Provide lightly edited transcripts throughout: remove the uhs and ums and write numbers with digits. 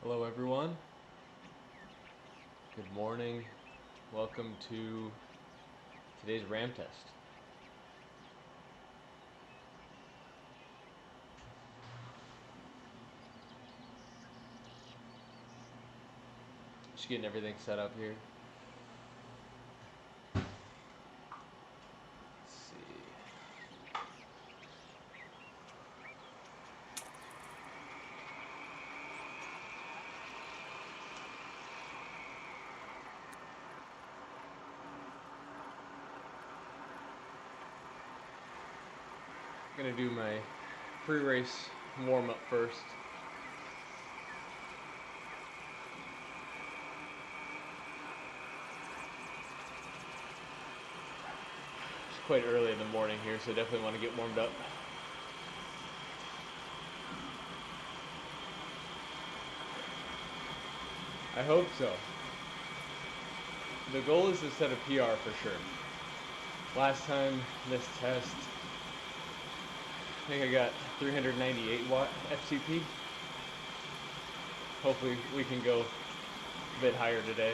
Hello everyone, good morning, welcome to today's RAM test. Just getting everything set up here. Let's see. I'm gonna do my pre-race warm-up first. It's quite early in the morning here, so definitely want to get warmed up. I hope so. The goal is to set a PR for sure. Last time this test, I think I got 398 watt FTP. Hopefully we can go a bit higher today.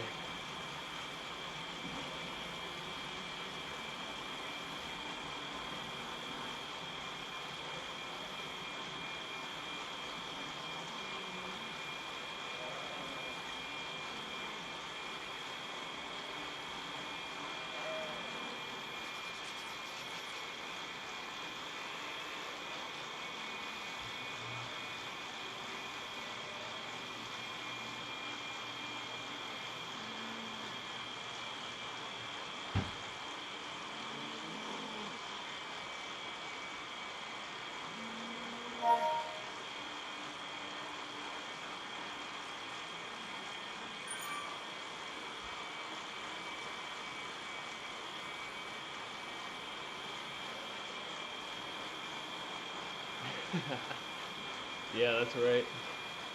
Yeah, that's right.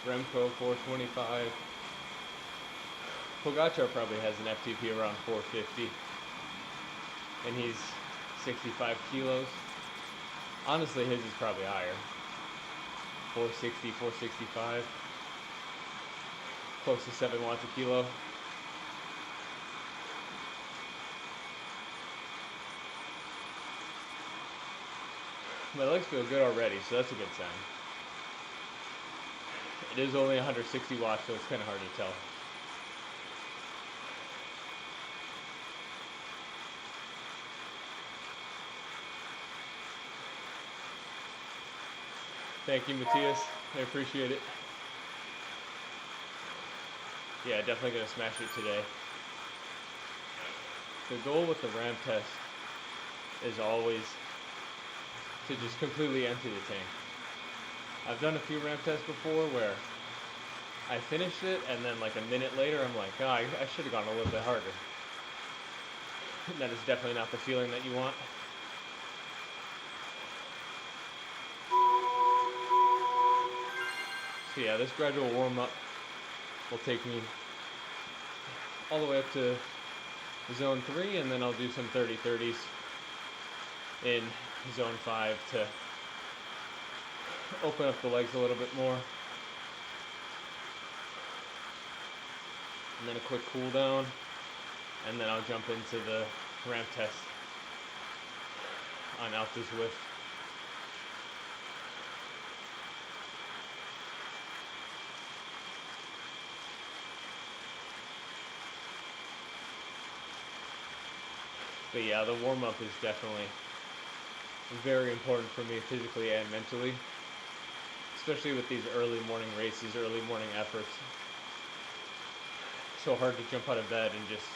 Remco 425. Pogacar probably has an FTP around 450, and he's 65 kilos. Honestly, his is probably higher. 460, 465, close to 7 watts a kilo. My legs feel good already, so that's a good sign. It is only 160 watts, so it's kind of hard to tell. Thank you, Matthias. I appreciate it. Yeah, definitely gonna smash it today. The goal with the ramp test is always to just completely empty the tank. I've done a few ramp tests before where I finished it and then like a minute later I'm like, oh, I should have gone a little bit harder. That is definitely not the feeling that you want. So yeah, this gradual warm-up will take me all the way up to zone 3, and then I'll do some 30-30s in zone 5 to open up the legs a little bit more. And then a quick cool down, and then I'll jump into the ramp test on out the Zwift. But yeah, the warm-up is definitely very important for me physically and mentally, especially with these early morning races, early morning efforts. So hard to jump out of bed and just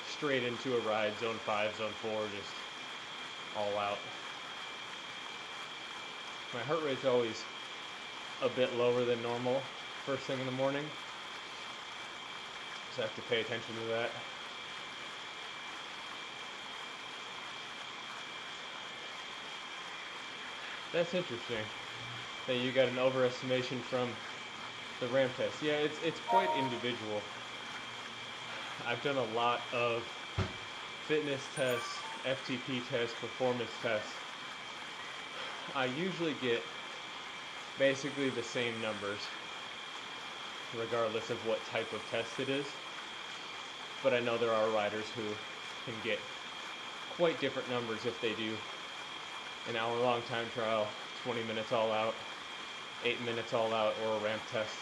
straight into a ride, zone 5, zone 4, just all out. My heart rate's always a bit lower than normal first thing in the morning, so I have to pay attention to that. That's interesting that you got an overestimation from the ramp test. Yeah, it's quite individual. I've done a lot of fitness tests, FTP tests, performance tests. I usually get basically the same numbers regardless of what type of test it is. But I know there are riders who can get quite different numbers if they do an hour-long time trial, 20 minutes all out, 8 minutes all out, or a ramp test.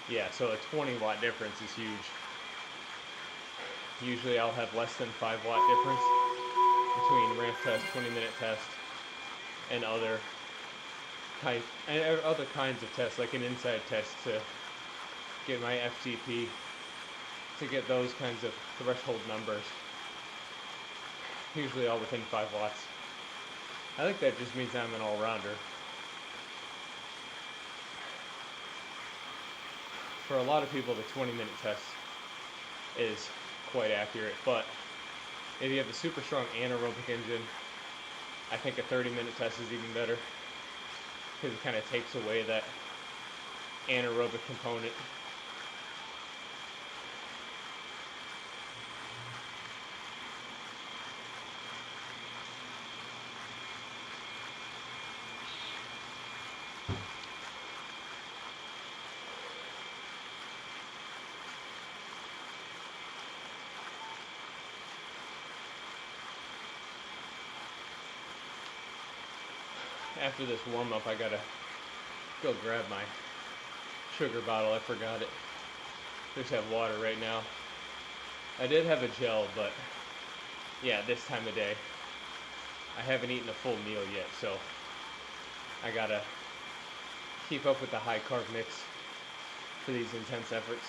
Yeah, so a 20 watt difference is huge. Usually I'll have less than 5 watt difference between ramp test, 20-minute test, and other kinds of tests, like an inside test to get my FTP, to get those kinds of threshold numbers. Usually all within 5 watts. I think that just means I'm an all-rounder. For a lot of people, the 20-minute test is quite accurate, but if you have a super strong anaerobic engine, I think a 30-minute test is even better, because it kind of takes away that anaerobic component. After this warm-up, I gotta go grab my sugar bottle. I forgot it. Just have water right now. I did have a gel, but yeah, this time of day, I haven't eaten a full meal yet, so I gotta keep up with the high carb mix for these intense efforts.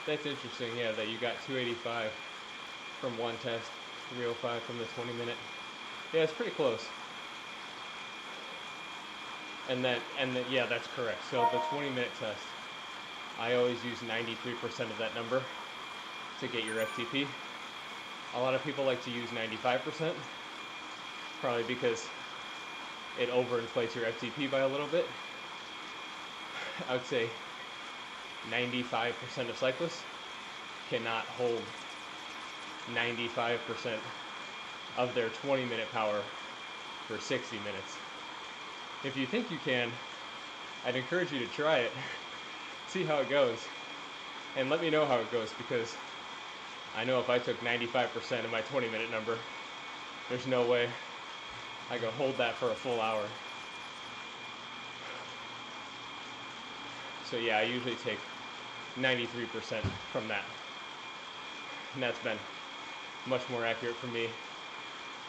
That's interesting, yeah, that you got 285 from one test, 305 from the 20-minute. Yeah, it's pretty close. Yeah, that's correct. So the 20-minute test, I always use 93% of that number to get your FTP. A lot of people like to use 95%, probably because it overinflates your FTP by a little bit. I would say 95% of cyclists cannot hold 95% of their 20-minute power for 60 minutes. If you think you can, I'd encourage you to try it, see how it goes, and let me know how it goes, because I know if I took 95% of my 20-minute number, there's no way I could hold that for a full hour. So yeah, I usually take 93% from that. And that's been much more accurate for me,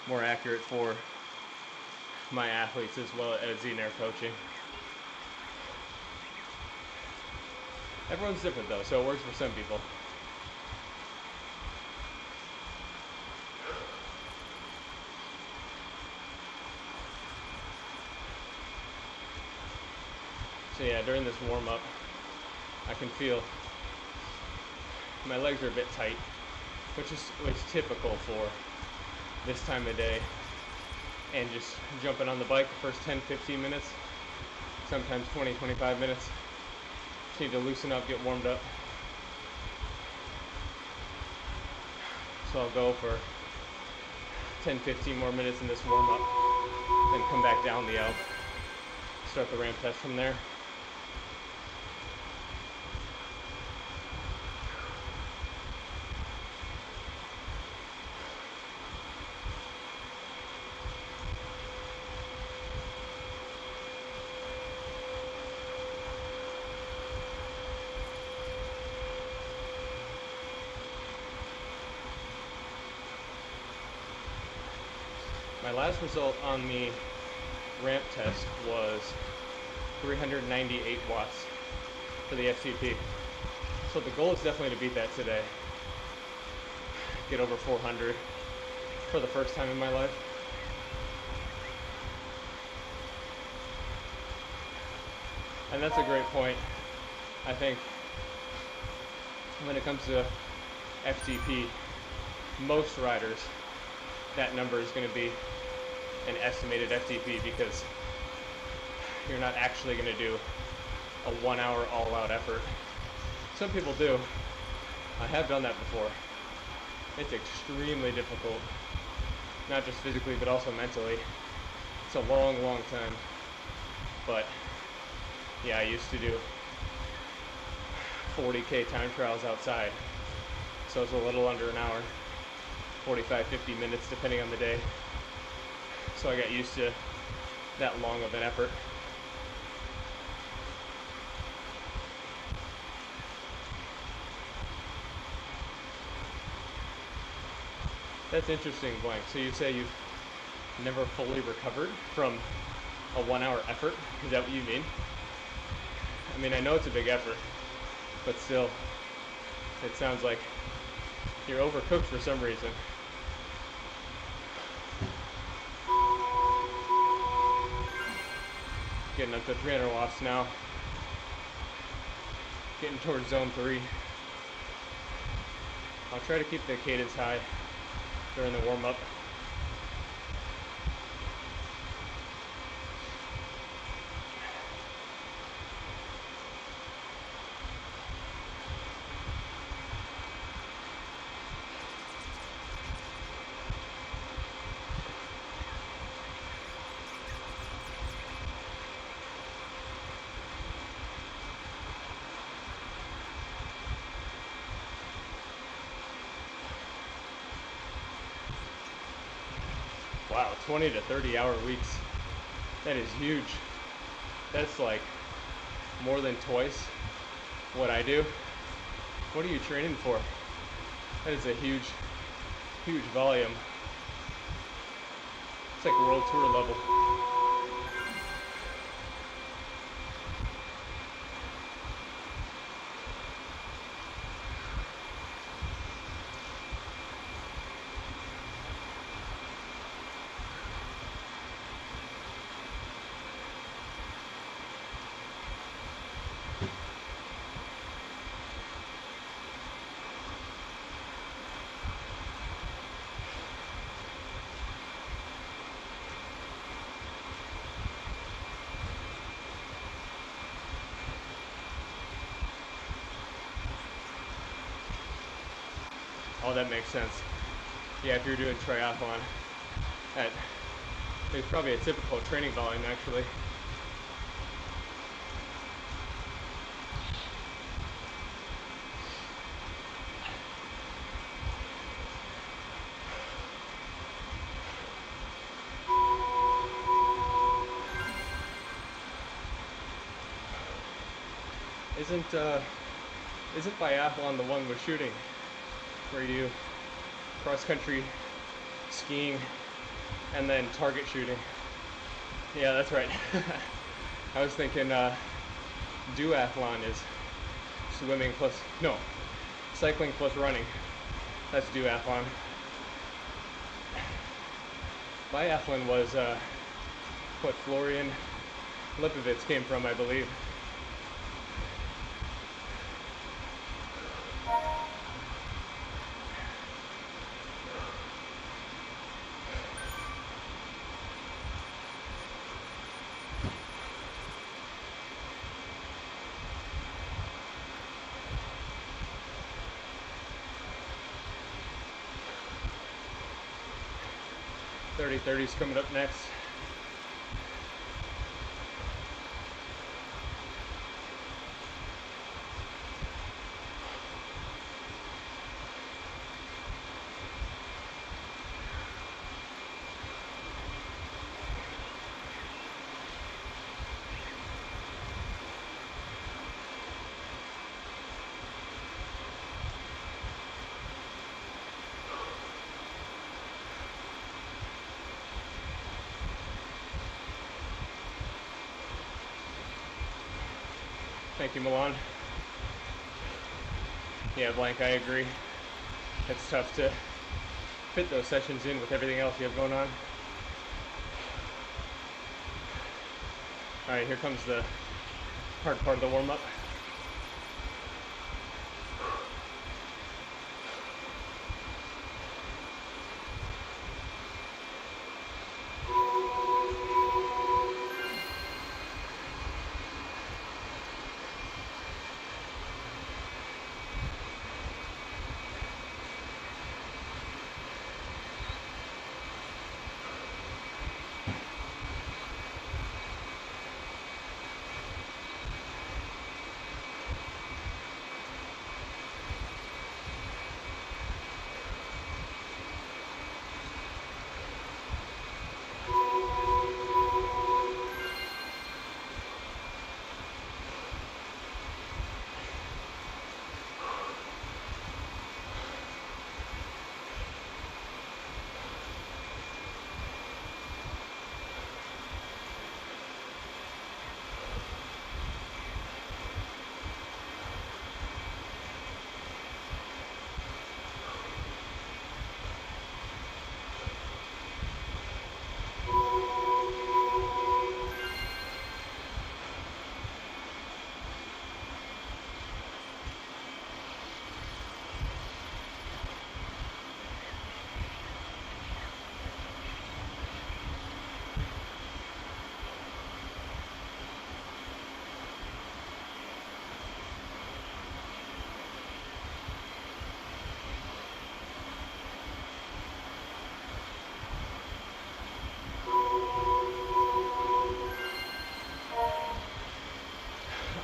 more accurate for my athletes as well as in their coaching. Everyone's different though, so it works for some people. So yeah, during this warm-up, I can feel my legs are a bit tight, which is typical for this time of day. And just jumping on the bike the first 10-15 minutes, sometimes 20-25 minutes. Just need to loosen up, get warmed up. So I'll go for 10-15 more minutes in this warm-up, then come back down the L, start the ramp test from there. My last result on the ramp test was 398 watts for the FTP. So the goal is definitely to beat that today. Get over 400 for the first time in my life. And that's a great point. I think when it comes to FTP, most riders, that number is going to be an estimated FTP, because you're not actually going to do a 1 hour all-out effort. Some people do. I have done that before. It's extremely difficult, not just physically but also mentally. It's a long, long time. But yeah, I used to do 40K time trials outside, so it's a little under an hour, 45-50 minutes depending on the day. So I got used to that long of an effort. That's interesting, Blank. So you say you've never fully recovered from a 1 hour effort? Is that what you mean? I mean, I know it's a big effort, but still, it sounds like you're overcooked for some reason. Getting up to 300 watts now. Getting towards zone 3. I'll try to keep the cadence high during the warm-up. Wow, 20 to 30 hour weeks. That is huge. That's like more than twice what I do. What are you training for? That is a huge, huge volume. It's like world tour level. Oh, that makes sense. Yeah, if you're doing triathlon, it's probably a typical training volume actually. Isn't biathlon the one with shooting, where you do cross country skiing and then target shooting? Yeah, that's right. I was thinking duathlon is cycling plus running. That's duathlon. Biathlon was what Florian Lipovitz came from, I believe. .30's coming up next. Thank you, Milan. Yeah, Blank, I agree. It's tough to fit those sessions in with everything else you have going on. All right, here comes the hard part of the warm-up.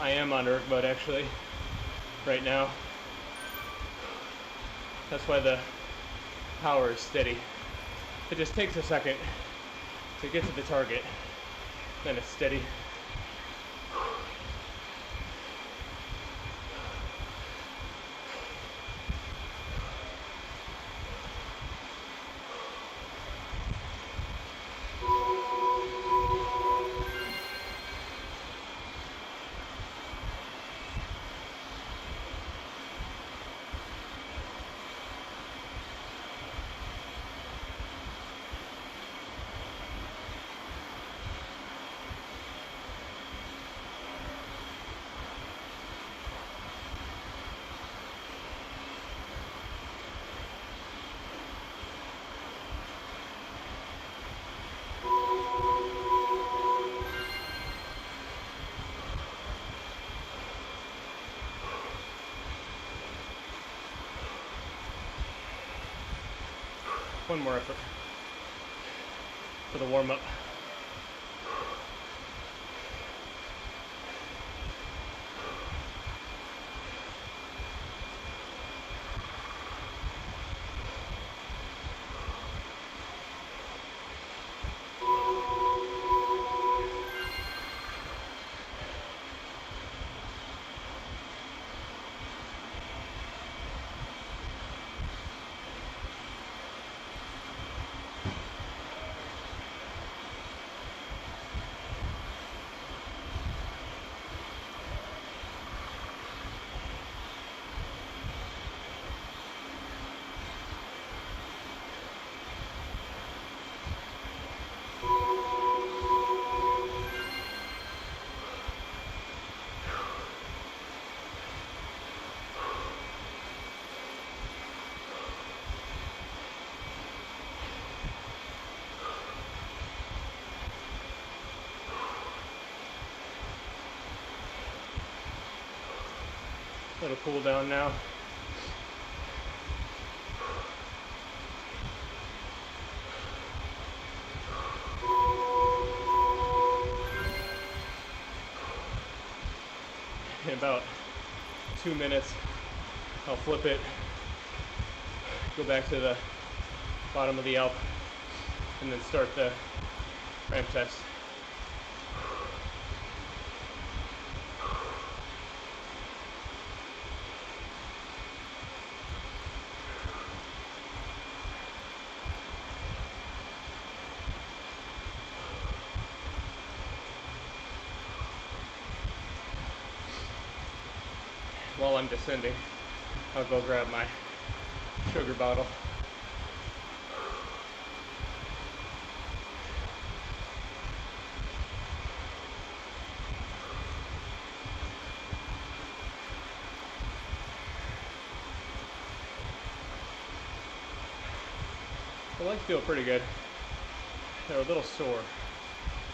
I am on erg mode actually, right now. That's why the power is steady. It just takes a second to get to the target, then it's steady. one more effort for the warm-up. Little cool down now. In about 2 minutes, I'll flip it, go back to the bottom of the Alp, and then start the ramp test. While I'm descending, I'll go grab my sugar bottle. The legs feel pretty good. They're a little sore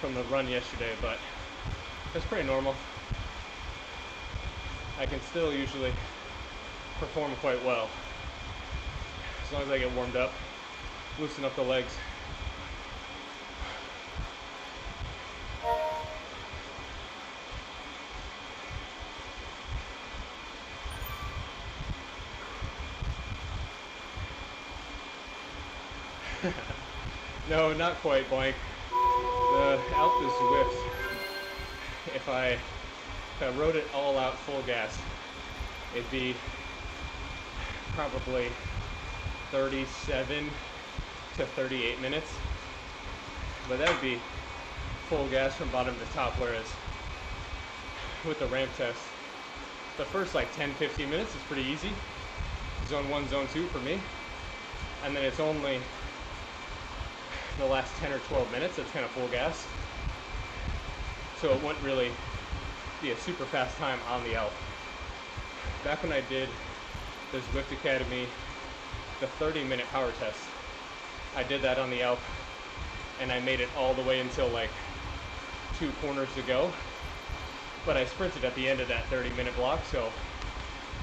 from the run yesterday, but it's pretty normal. I can still usually perform quite well as long as I get warmed up, loosen up the legs. No, not quite blank. The Alp is Zwift. If I rode it all out full gas, it'd be probably 37 to 38 minutes. But that would be full gas from bottom to top, whereas with the ramp test, the first like 10-15 minutes is pretty easy. Zone 1, zone 2 for me. And then it's only the last 10 or 12 minutes that's kind of full gas. So it wouldn't really be a super fast time on the Alp. Back when I did the Zwift Academy, the 30-minute power test, I did that on the Alp, and I made it all the way until like 2 corners to go. But I sprinted at the end of that 30-minute block, so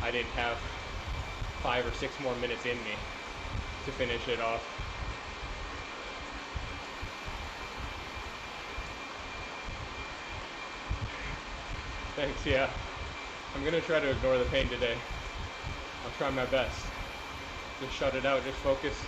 I didn't have 5 or 6 more minutes in me to finish it off. Thanks, yeah. I'm gonna try to ignore the pain today. I'll try my best. Just shut it out, just focus.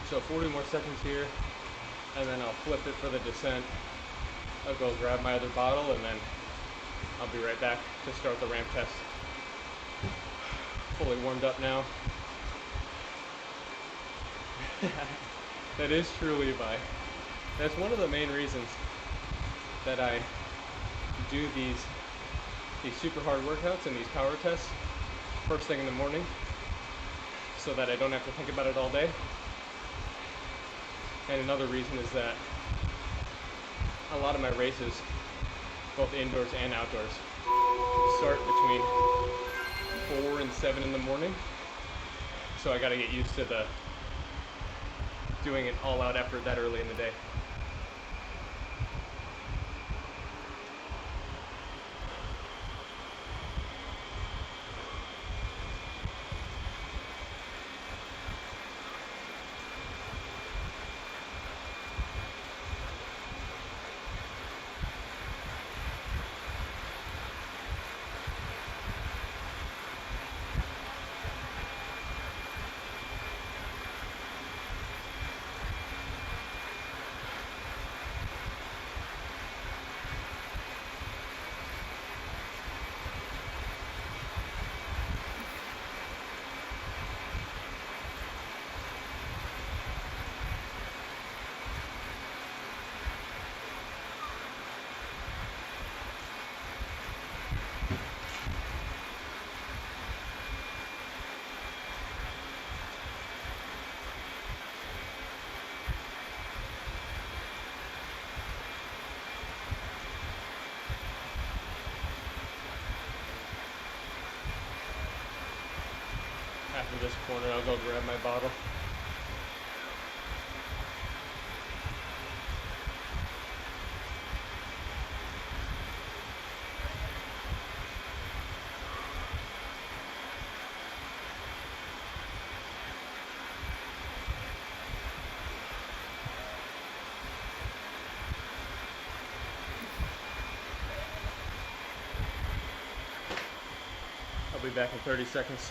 So 40 more seconds here, and then I'll flip it for the descent. I'll go grab my other bottle, and then I'll be right back to start the ramp test. Fully warmed up now. That is true, Levi. That's one of the main reasons that I do these super hard workouts and these power tests first thing in the morning so that I don't have to think about it all day. And another reason is that a lot of my races, both indoors and outdoors, start between 4 and 7 in the morning. So I gotta get used to doing an all-out effort that early in the day. After this corner, I'll go grab my bottle. I'll be back in 30 seconds.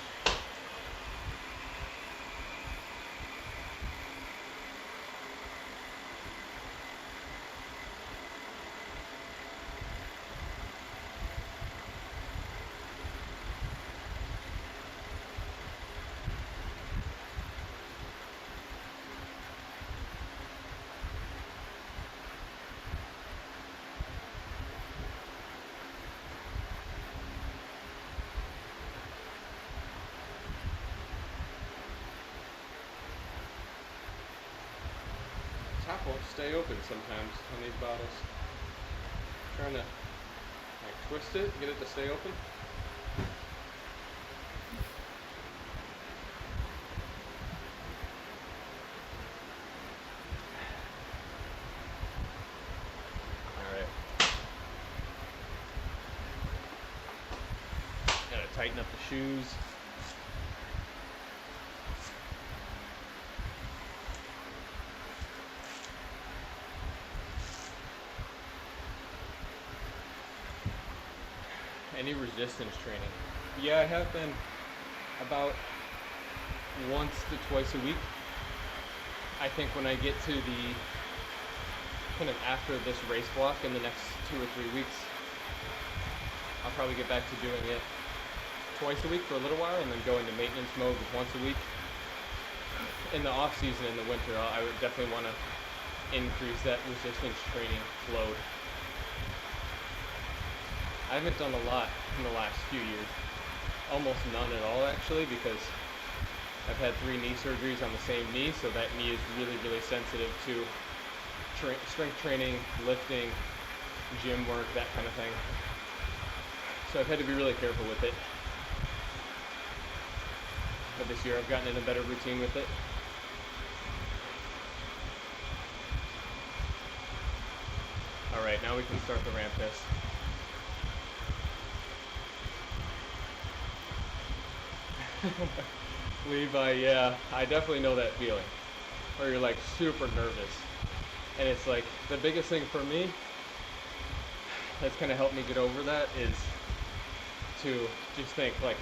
Top won't stay open sometimes on these bottles. Trying to like twist it, get it to stay open. Alright. Gotta tighten up the shoes. Any resistance training? Yeah, I have been about once to twice a week. I think when I get to the kind of after this race block in the next 2 or 3 weeks, I'll probably get back to doing it twice a week for a little while and then go into maintenance mode with once a week. In the off season, in the winter, I would definitely want to increase that resistance training load. I haven't done a lot in the last few years, almost none at all actually, because I've had 3 knee surgeries on the same knee, so that knee is really, really sensitive to strength training, lifting, gym work, that kind of thing. So I've had to be really careful with it. But this year I've gotten in a better routine with it. Alright, now we can start the ramp test. Levi, yeah, I definitely know that feeling where you're like super nervous, and it's like the biggest thing for me that's kind of helped me get over that is to just think like,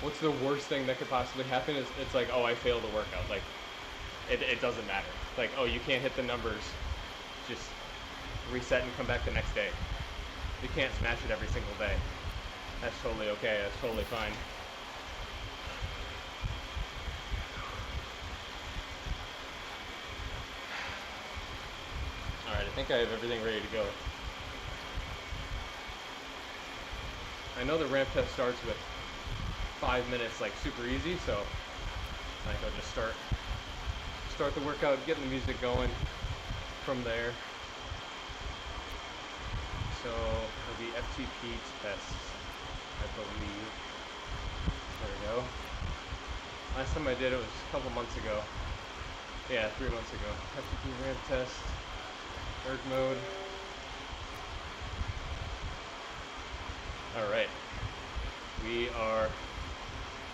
what's the worst thing that could possibly happen? It's like, oh, I failed a workout. Like it doesn't matter. Like, oh, you can't hit the numbers, just reset and come back the next day. You can't smash it every single day. That's totally okay. That's totally fine. Alright, I think I have everything ready to go. I know the ramp test starts with 5 minutes, like super easy, so I think I'll just start the workout, getting the music going from there. So it'll be FTP tests, I believe. There we go. Last time I did it was a couple months ago. Yeah, 3 months ago. FTP ramp test, erg mode. All right, we are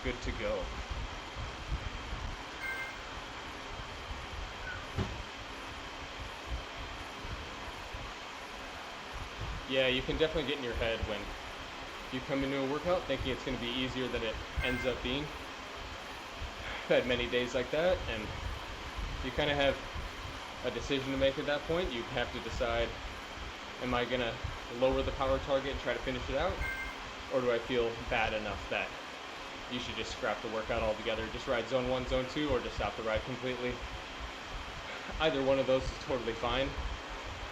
good to go. Yeah, you can definitely get in your head when you come into a workout thinking it's going to be easier than it ends up being. I've had many days like that, and you kind of have a decision to make at that point. You have to decide, am I going to lower the power target and try to finish it out? Or do I feel bad enough that you should just scrap the workout altogether, just ride zone 1, zone 2, or just stop the ride completely? Either one of those is totally fine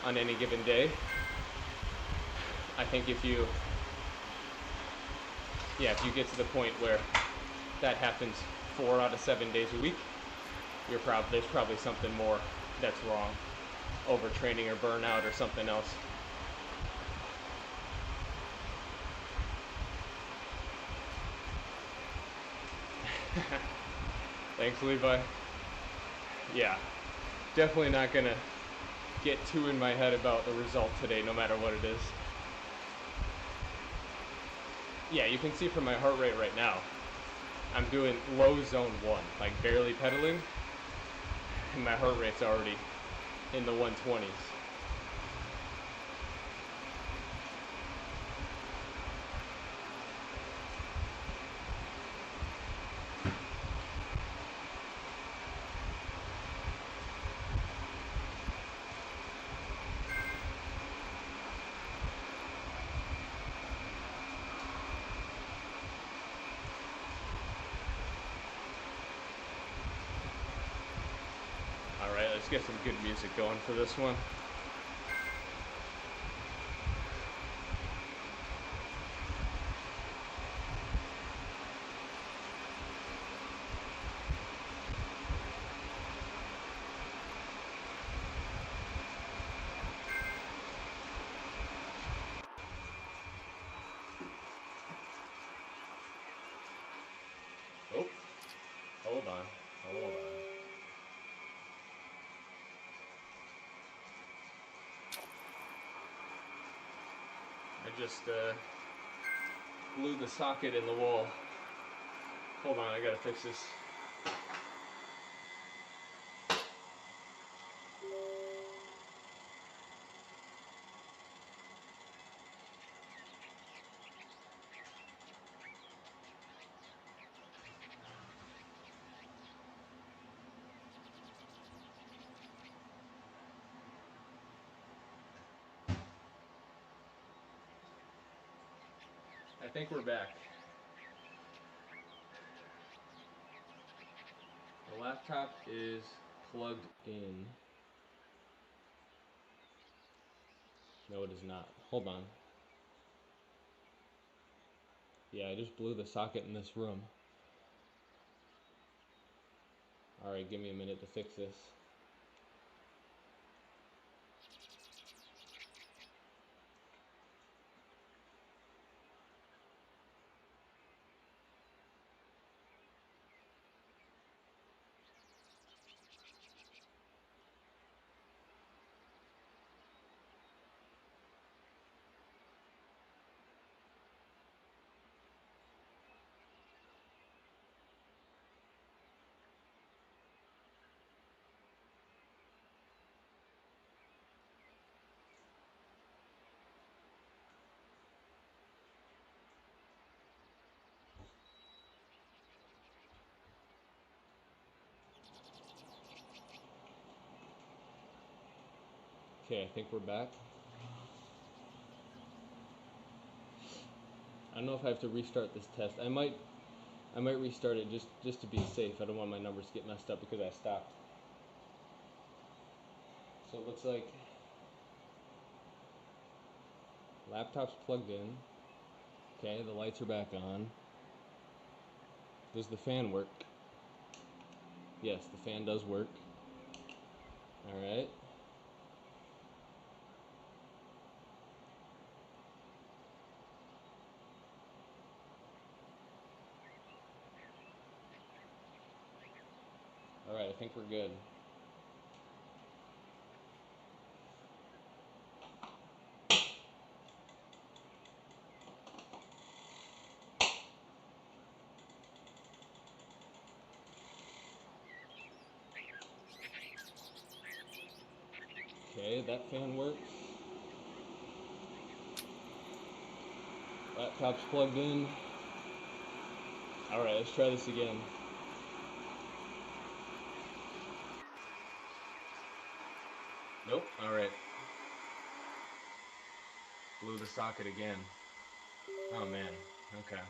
on any given day. I think if you get to the point where that happens 4 out of 7 days a week, there's probably something more that's wrong, overtraining or burnout or something else. Thanks, Levi. Yeah, definitely not gonna get too in my head about the result today, no matter what it is. Yeah, you can see from my heart rate right now, I'm doing low zone 1, like barely pedaling, and my heart rate's already in the 120s. Alright, let's get some good music going for this one. Oh, hold on. I just blew the socket in the wall. Hold on, I gotta fix this. I think we're back. The laptop is plugged in. No, it is not. Hold on. Yeah, I just blew the socket in this room. Alright, give me a minute to fix this. Okay, I think we're back. I don't know if I have to restart this test. I might restart it just to be safe. I don't want my numbers to get messed up because I stopped. So it looks like laptop's plugged in. Okay, the lights are back on. Does the fan work? Yes, the fan does work. Alright. Alright, I think we're good. Okay, that fan works. Laptop's plugged in. Alright, let's try this again. Nope. Alright. Blew the socket again. Oh man. Okay.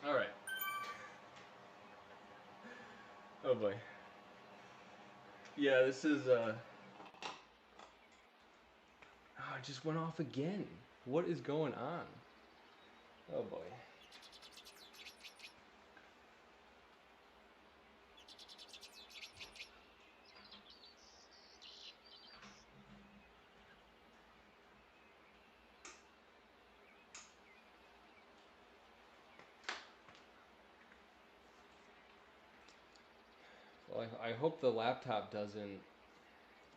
Alright. Oh boy. Yeah, this is oh, it just went off again. What is going on? Oh boy. Well, I hope the laptop doesn't.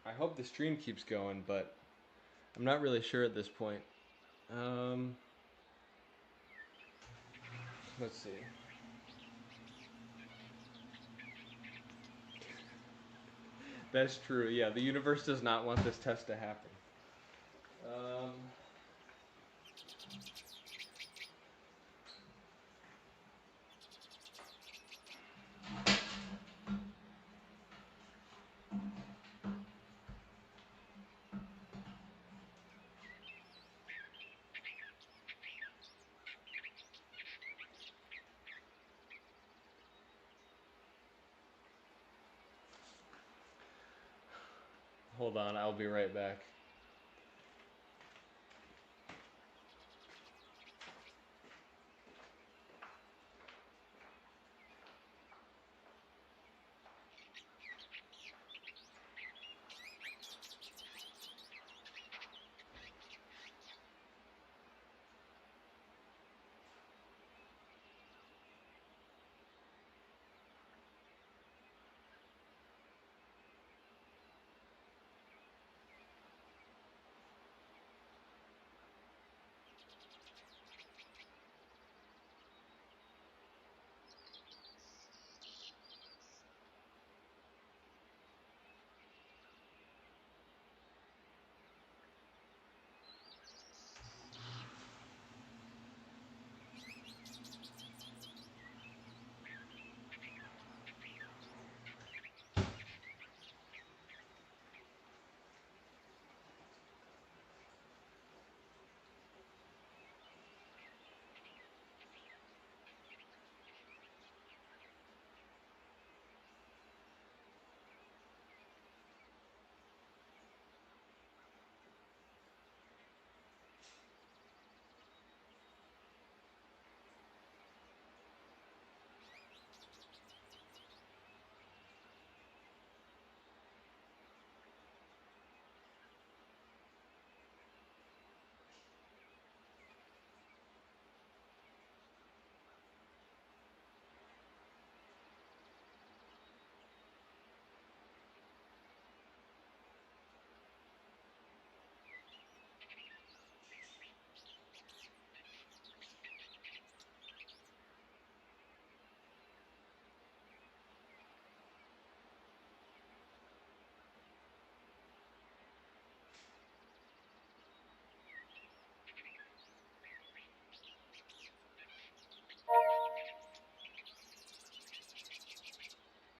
I hope the stream keeps going, but I'm not really sure at this point. Um, let's see. That's true. Yeah, the universe does not want this test to happen. Um, hold on, I'll be right back.